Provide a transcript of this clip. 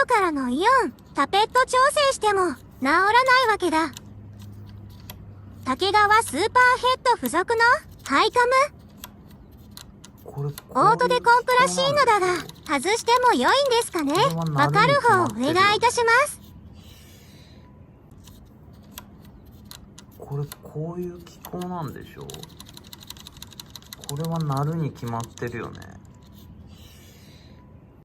からのイオン、タペット調整しても治らないわけだ。竹川スーパーヘッド付属のハイカム。これオートでコンプらしいのだが、外しても良いんですかね。わかる方お願いいたします。これこういう機構なんでしょう。これは鳴るに決まってるよね。